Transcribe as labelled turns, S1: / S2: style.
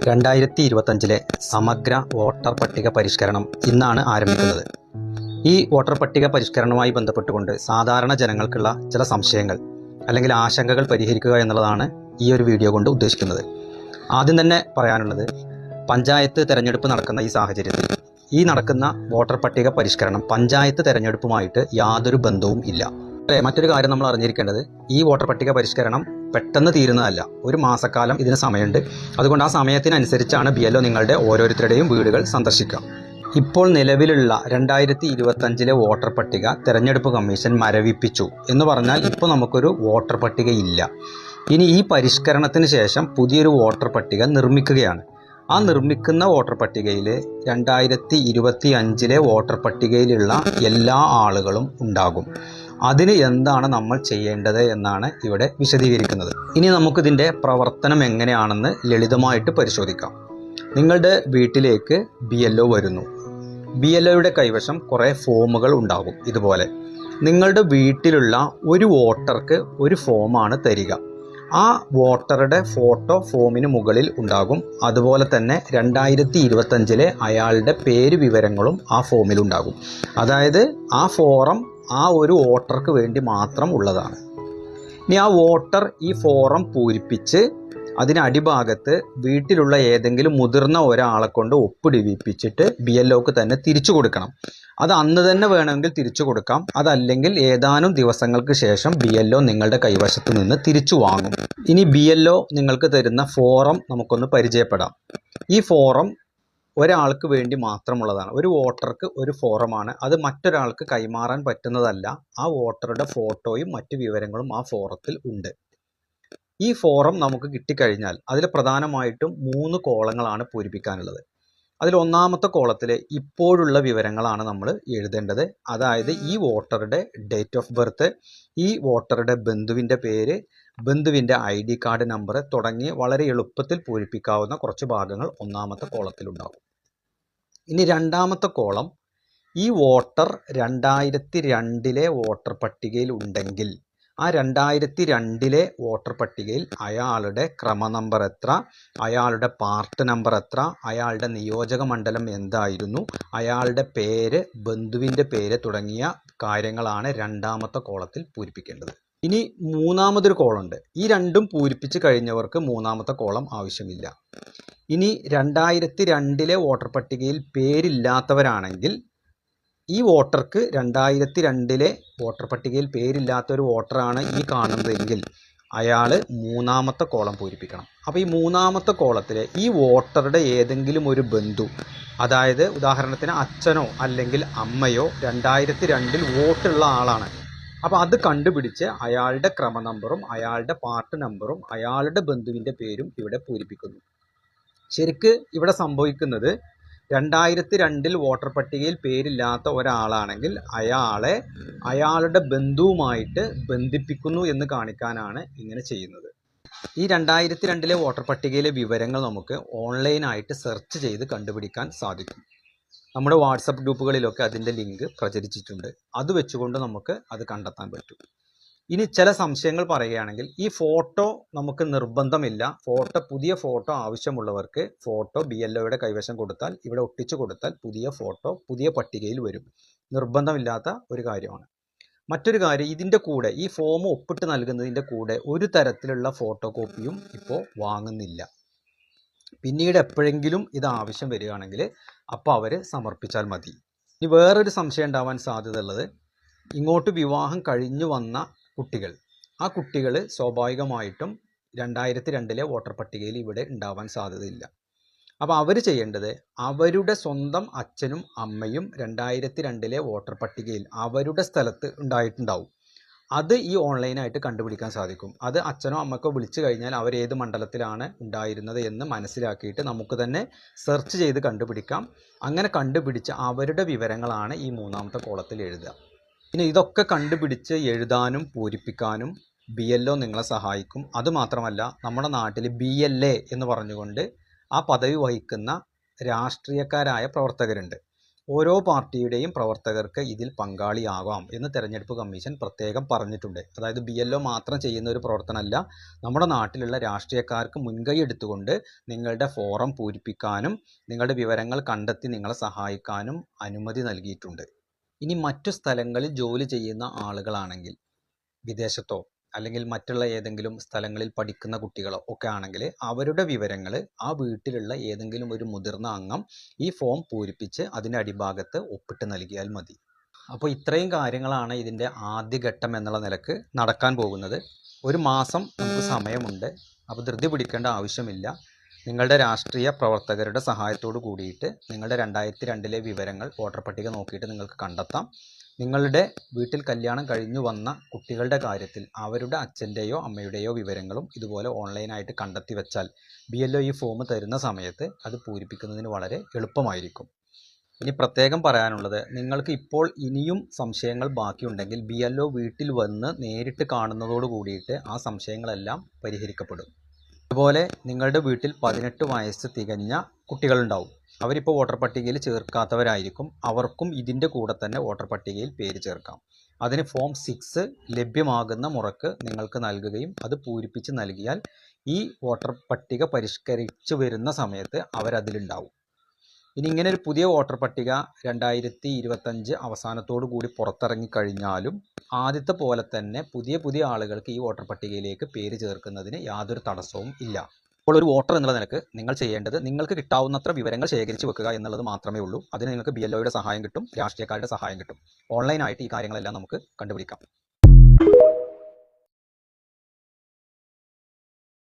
S1: 2025 സമഗ്ര വോട്ടർ പട്ടിക പരിഷ്കരണം ഇന്നാണ് ആരംഭിക്കുന്നത്. ഈ വോട്ടർ പട്ടിക പരിഷ്കരണവുമായി ബന്ധപ്പെട്ടുകൊണ്ട് സാധാരണ ജനങ്ങൾക്കുള്ള ചില സംശയങ്ങൾ അല്ലെങ്കിൽ ആശങ്കകൾ പരിഹരിക്കുക എന്നുള്ളതാണ് ഈ ഒരു വീഡിയോ കൊണ്ട് ഉദ്ദേശിക്കുന്നത്. ആദ്യം തന്നെ പറയാനുള്ളത്, പഞ്ചായത്ത് തെരഞ്ഞെടുപ്പ് നടക്കുന്ന ഈ സാഹചര്യത്തിൽ ഈ നടക്കുന്ന വോട്ടർ പട്ടിക പരിഷ്കരണം പഞ്ചായത്ത് തെരഞ്ഞെടുപ്പുമായിട്ട് യാതൊരു ബന്ധവും ഇല്ല. മറ്റൊരു കാര്യം നമ്മൾ അറിഞ്ഞിരിക്കേണ്ടത്, ഈ വോട്ടർ പട്ടിക പരിഷ്കരണം പെട്ടെന്ന് തീരുന്നതല്ല. ഒരു മാസക്കാലം ഇതിന് സമയമുണ്ട്. അതുകൊണ്ട് ആ സമയത്തിനനുസരിച്ചാണ് BLO നിങ്ങളുടെ ഓരോരുത്തരുടെയും വീടുകൾ സന്ദർശിക്കുക. ഇപ്പോൾ നിലവിലുള്ള 2025 വോട്ടർ പട്ടിക തെരഞ്ഞെടുപ്പ് കമ്മീഷൻ മരവിപ്പിച്ചു എന്ന് പറഞ്ഞാൽ ഇപ്പോൾ നമുക്കൊരു വോട്ടർ പട്ടിക ഇല്ല. ഇനി ഈ പരിഷ്കരണത്തിന് ശേഷം പുതിയൊരു വോട്ടർ പട്ടിക നിർമ്മിക്കുകയാണ്. ആ നിർമ്മിക്കുന്ന വോട്ടർ പട്ടികയിൽ 2025 വോട്ടർ പട്ടികയിലുള്ള എല്ലാ ആളുകളും ഉണ്ടാകും. അതിന് എന്താണ് നമ്മൾ ചെയ്യേണ്ടത് എന്നാണ് ഇവിടെ വിശദീകരിക്കുന്നത്. ഇനി നമുക്കിതിൻ്റെ പ്രവർത്തനം എങ്ങനെയാണെന്ന് ലളിതമായിട്ട് പരിശോധിക്കാം. നിങ്ങളുടെ വീട്ടിലേക്ക് BLO വരുന്നു. BLOയുടെ കൈവശം കുറേ ഫോമുകൾ ഉണ്ടാകും. ഇതുപോലെ നിങ്ങളുടെ വീട്ടിലുള്ള ഒരു വോട്ടർക്ക് ഒരു ഫോമാണ് തരിക. ആ വോട്ടറുടെ ഫോട്ടോ ഫോമിന് മുകളിൽ ഉണ്ടാകും. അതുപോലെ തന്നെ 2025 അയാളുടെ പേര് വിവരങ്ങളും ആ ഫോമിലുണ്ടാകും. അതായത് ആ ഫോറം ആ ഒരു വോട്ടർക്ക് വേണ്ടി മാത്രം ഉള്ളതാണ്. ഇനി ആ വോട്ടർ ഈ ഫോറം പൂരിപ്പിച്ച് അതിന് അടിഭാഗത്ത് വീട്ടിലുള്ള ഏതെങ്കിലും മുതിർന്ന ഒരാളെ കൊണ്ട് ഒപ്പിടിവിപ്പിച്ചിട്ട് BLOക്ക് തന്നെ തിരിച്ചു കൊടുക്കണം. അത് അന്ന് തന്നെ വേണമെങ്കിൽ തിരിച്ചു കൊടുക്കാം. അതല്ലെങ്കിൽ ഏതാനും ദിവസങ്ങൾക്ക് ശേഷം BLO നിങ്ങളുടെ കൈവശത്ത് നിന്ന് തിരിച്ചു വാങ്ങും. ഇനി BLO നിങ്ങൾക്ക് തരുന്ന ഫോറം നമുക്കൊന്ന് പരിചയപ്പെടാം. ഈ ഫോറം ഒരാൾക്ക് വേണ്ടി മാത്രമുള്ളതാണ്. ഒരു വോട്ടർക്ക് ഒരു ഫോറമാണ്. അത് മറ്റൊരാൾക്ക് കൈമാറാൻ പറ്റുന്നതല്ല. ആ വോട്ടറുടെ ഫോട്ടോയും മറ്റു വിവരങ്ങളും ആ ഫോറത്തിൽ ഉണ്ട്. ഈ ഫോറം നമുക്ക് കിട്ടിക്കഴിഞ്ഞാൽ അതിൽ പ്രധാനമായിട്ടും 3 കോളങ്ങളാണ് പൂരിപ്പിക്കാനുള്ളത്. അതിൽ ഒന്നാമത്തെ കോളത്തിൽ ഇപ്പോഴുള്ള വിവരങ്ങളാണ് നമ്മൾ എഴുതേണ്ടത്. അതായത് ഈ വോട്ടറുടെ ഡേറ്റ് ഓഫ് ബർത്ത്, ഈ വോട്ടറുടെ ബന്ധുവിൻ്റെ പേര്, ബന്ധുവിൻ്റെ ID കാർഡ് നമ്പർ തുടങ്ങി വളരെ എളുപ്പത്തിൽ പൂരിപ്പിക്കാവുന്ന കുറച്ച് ഭാഗങ്ങൾ ഒന്നാമത്തെ കോളത്തിലുണ്ടാകും. ഇനി രണ്ടാമത്തെ കോളം, ഈ വോട്ടർ 2002 വോട്ടർ പട്ടികയിൽ ഉണ്ടെങ്കിൽ ആ 2002 വോട്ടർ പട്ടികയിൽ അയാളുടെ ക്രമനമ്പർ എത്ര, അയാളുടെ പാർട്ട് നമ്പർ എത്ര, അയാളുടെ നിയോജക മണ്ഡലം എന്തായിരുന്നു, അയാളുടെ പേര്, ബന്ധുവിൻ്റെ പേര് തുടങ്ങിയ കാര്യങ്ങളാണ് രണ്ടാമത്തെ കോളത്തിൽ പൂരിപ്പിക്കേണ്ടത്. ഇനി മൂന്നാമതൊരു കോളുണ്ട്. ഈ രണ്ടും പൂരിപ്പിച്ച് കഴിഞ്ഞവർക്ക് മൂന്നാമത്തെ കോളം ആവശ്യമില്ല. ഇനി 2002 വോട്ടർ പട്ടികയിൽ പേരില്ലാത്തവരാണെങ്കിൽ ഈ വോട്ടർക്ക് 2002 വോട്ടർ പട്ടികയിൽ പേരില്ലാത്ത ഒരു വോട്ടറാണ് ഈ കാണുന്നതെങ്കിൽ അയാൾ മൂന്നാമത്തെ കോളം പൂരിപ്പിക്കണം. അപ്പോൾ ഈ മൂന്നാമത്തെ കോളത്തിൽ ഈ വോട്ടറുടെ ഏതെങ്കിലും ഒരു ബന്ധു, അതായത് ഉദാഹരണത്തിന് അച്ഛനോ അല്ലെങ്കിൽ അമ്മയോ 2002 വോട്ടുള്ള ആളാണ്. അപ്പോൾ അത് കണ്ടുപിടിച്ച് അയാളുടെ ക്രമനമ്പറും അയാളുടെ പാർട്ട് നമ്പറും അയാളുടെ ബന്ധുവിൻ്റെ പേരും ഇവിടെ പൂരിപ്പിക്കുന്നു. ശരിക്ക് ഇവിടെ സംഭവിക്കുന്നത്, 2002 വോട്ടർ പട്ടികയിൽ പേരില്ലാത്ത ഒരാളാണെങ്കിൽ അയാളെ അയാളുടെ ബന്ധുവുമായിട്ട് ബന്ധിപ്പിക്കുന്നു എന്ന് കാണിക്കാനാണ് ഇങ്ങനെ ചെയ്യുന്നത്. ഈ 2002 വോട്ടർ പട്ടികയിലെ വിവരങ്ങൾ നമുക്ക് ഓൺലൈനായിട്ട് സെർച്ച് ചെയ്ത് കണ്ടുപിടിക്കാൻ സാധിക്കും. നമ്മുടെ വാട്സപ്പ് ഗ്രൂപ്പുകളിലൊക്കെ അതിൻ്റെ ലിങ്ക് പ്രചരിച്ചിട്ടുണ്ട്. അത് വെച്ചുകൊണ്ട് നമുക്ക് അത് കണ്ടെത്താൻ പറ്റും. ഇനി ചില സംശയങ്ങൾ പറയുകയാണെങ്കിൽ, ഈ ഫോട്ടോ നമുക്ക് നിർബന്ധമില്ല. പുതിയ ഫോട്ടോ ആവശ്യമുള്ളവർക്ക് ഫോട്ടോ BLOയുടെ കൈവശം കൊടുത്താൽ, ഇവിടെ ഒട്ടിച്ചു കൊടുത്താൽ പുതിയ ഫോട്ടോ പുതിയ പട്ടികയിൽ വരും. നിർബന്ധമില്ലാത്ത ഒരു കാര്യമാണ്. മറ്റൊരു കാര്യം, ഇതിൻ്റെ കൂടെ ഈ ഫോം ഒപ്പിട്ട് നൽകുന്നതിൻ്റെ കൂടെ ഒരു തരത്തിലുള്ള ഫോട്ടോ കോപ്പിയും ഇപ്പോൾ വാങ്ങുന്നില്ല. പിന്നീട് എപ്പോഴെങ്കിലും ഇത് ആവശ്യം വരികയാണെങ്കിൽ അപ്പോൾ അവർ സമർപ്പിച്ചാൽ മതി. ഇനി വേറൊരു സംശയം ഉണ്ടാവാൻ സാധ്യതയുള്ളത്, ഇങ്ങോട്ട് വിവാഹം കഴിഞ്ഞു വന്ന കുട്ടികൾ, ആ കുട്ടികൾ സ്വാഭാവികമായിട്ടും 2002 വോട്ടർ പട്ടികയിൽ ഇവിടെ ഉണ്ടാവാൻ സാധ്യതയില്ല. അപ്പോൾ അവർ ചെയ്യേണ്ടത്, അവരുടെ സ്വന്തം അച്ഛനും അമ്മയും 2002 വോട്ടർ പട്ടികയിൽ അവരുടെ സ്ഥലത്ത് ഉണ്ടായിട്ടുണ്ടാവും. അത് ഈ ഓൺലൈനായിട്ട് കണ്ടുപിടിക്കാൻ സാധിക്കും. അത് അച്ഛനോ അമ്മക്കോ വിളിച്ചു കഴിഞ്ഞാൽ അവർ ഏത് മണ്ഡലത്തിലാണ് ഉണ്ടായിരുന്നത് എന്ന് മനസ്സിലാക്കിയിട്ട് നമുക്ക് തന്നെ സെർച്ച് ചെയ്ത് കണ്ടുപിടിക്കാം. അങ്ങനെ കണ്ടുപിടിച്ച് അവരുടെ വിവരങ്ങളാണ് ഈ മൂന്നാമത്തെ കോളത്തിൽ എഴുതുക. പിന്നെ ഇതൊക്കെ കണ്ടുപിടിച്ച് എഴുതാനും പൂരിപ്പിക്കാനും BLO നിങ്ങളെ സഹായിക്കും. അതുമാത്രമല്ല, നമ്മുടെ നാട്ടിൽ BLA എന്ന് പറഞ്ഞുകൊണ്ട് ആ പദവി വഹിക്കുന്ന രാഷ്ട്രീയക്കാരായ പ്രവർത്തകരുണ്ട്. ഓരോ പാർട്ടിയുടെയും പ്രവർത്തകർക്ക് ഇതിൽ പങ്കാളിയാകാം എന്ന് തെരഞ്ഞെടുപ്പ് കമ്മീഷൻ പ്രത്യേകം പറഞ്ഞിട്ടുണ്ട്. അതായത് BLO മാത്രം ചെയ്യുന്ന ഒരു പ്രവർത്തനമല്ല, നമ്മുടെ നാട്ടിലുള്ള രാഷ്ട്രീയക്കാർക്ക് മുൻകൈ എടുത്തുകൊണ്ട് നിങ്ങളുടെ ഫോറം പൂരിപ്പിക്കാനും നിങ്ങളുടെ വിവരങ്ങൾ കണ്ടെത്തി നിങ്ങളെ സഹായിക്കാനും അനുമതി നൽകിയിട്ടുണ്ട്. ഇനി മറ്റു സ്ഥലങ്ങളിൽ ജോലി ചെയ്യുന്ന ആളുകളാണെങ്കിൽ, വിദേശത്തോ അല്ലെങ്കിൽ മറ്റുള്ള ഏതെങ്കിലും സ്ഥലങ്ങളിൽ പഠിക്കുന്ന കുട്ടികളോ ഒക്കെ ആണെങ്കിൽ അവരുടെ വിവരങ്ങൾ ആ വീട്ടിലുള്ള ഏതെങ്കിലും ഒരു മുതിർന്ന അംഗം ഈ ഫോം പൂരിപ്പിച്ച് അതിൻ്റെ അടിഭാഗത്ത് ഒപ്പിട്ട് നൽകിയാൽ മതി. അപ്പോൾ ഇത്രയും കാര്യങ്ങളാണ് ഇതിൻ്റെ ആദ്യഘട്ടം എന്നുള്ള നിലക്ക് നടക്കാൻ പോകുന്നത്. ഒരു മാസം നമുക്ക് സമയമുണ്ട്. അപ്പോൾ ധൃതി പിടിക്കേണ്ട ആവശ്യമില്ല. നിങ്ങളുടെ രാഷ്ട്രീയ പ്രവർത്തകരുടെ സഹായത്തോട് കൂടിയിട്ട് നിങ്ങളുടെ 2002 വിവരങ്ങൾ വോട്ടർ പട്ടിക നോക്കിയിട്ട് നിങ്ങൾക്ക് കണ്ടെത്താം. നിങ്ങളുടെ വീട്ടിൽ കല്യാണം കഴിഞ്ഞു വന്ന കുട്ടികളുടെ കാര്യത്തിൽ അവരുടെ അച്ഛൻ്റെയോ അമ്മയുടെയോ വിവരങ്ങളും ഇതുപോലെ ഓൺലൈനായിട്ട് കണ്ടെത്തി വെച്ചാൽ BLO ഈ ഫോം തരുന്ന സമയത്ത് അത് പൂരിപ്പിക്കുന്നതിന് വളരെ എളുപ്പമായിരിക്കും. ഇനി പ്രത്യേകം പറയാനുള്ളത്, നിങ്ങൾക്ക് ഇപ്പോൾ ഇനിയും സംശയങ്ങൾ ബാക്കിയുണ്ടെങ്കിൽ BLO വീട്ടിൽ വന്ന് നേരിട്ട് കാണുന്നതോട് കൂടിയിട്ട് ആ സംശയങ്ങളെല്ലാം പരിഹരിക്കപ്പെടും. അതുപോലെ നിങ്ങളുടെ വീട്ടിൽ 18 വയസ്സ് തികഞ്ഞ കുട്ടികളുണ്ടാവും. അവരിപ്പോൾ വോട്ടർ പട്ടികയിൽ ചേർക്കാത്തവരായിരിക്കും. അവർക്കും ഇതിൻ്റെ കൂടെ തന്നെ വോട്ടർ പട്ടികയിൽ പേര് ചേർക്കാം. അതിന് ഫോം 6 ലഭ്യമാകുന്ന മുറക്ക് നിങ്ങൾക്ക് നൽകുകയും അത് പൂരിപ്പിച്ച് നൽകിയാൽ ഈ വോട്ടർ പട്ടിക പരിഷ്കരിച്ചു വരുന്ന സമയത്ത് അവരതിലുണ്ടാവും. ഇനി ഇങ്ങനെ ഒരു പുതിയ വോട്ടർ പട്ടിക 2025 അവസാനത്തോടു കൂടി പുറത്തിറങ്ങിക്കഴിഞ്ഞാലും ആദ്യത്തെ പോലെ തന്നെ പുതിയ ആളുകൾക്ക് ഈ വോട്ടർ പട്ടികയിലേക്ക് പേര് ചേർക്കുന്നതിന് യാതൊരു തടസ്സവും ഇല്ല. അപ്പോൾ ഒരു വോട്ടർ എന്നുള്ള നിലക്ക് നിങ്ങൾ ചെയ്യേണ്ടത് നിങ്ങൾക്ക് കിട്ടാവുന്നത്ര വിവരങ്ങൾ ശേഖരിച്ച് വെക്കുക എന്നുള്ളത് മാത്രമേ ഉള്ളൂ. അതിന് നിങ്ങൾക്ക് BLOയുടെ സഹായം കിട്ടും, രാഷ്ട്രീയക്കാരുടെ സഹായം കിട്ടും. ഓൺലൈനായിട്ട് ഈ കാര്യങ്ങളെല്ലാം നമുക്ക് കണ്ടുപിടിക്കാം.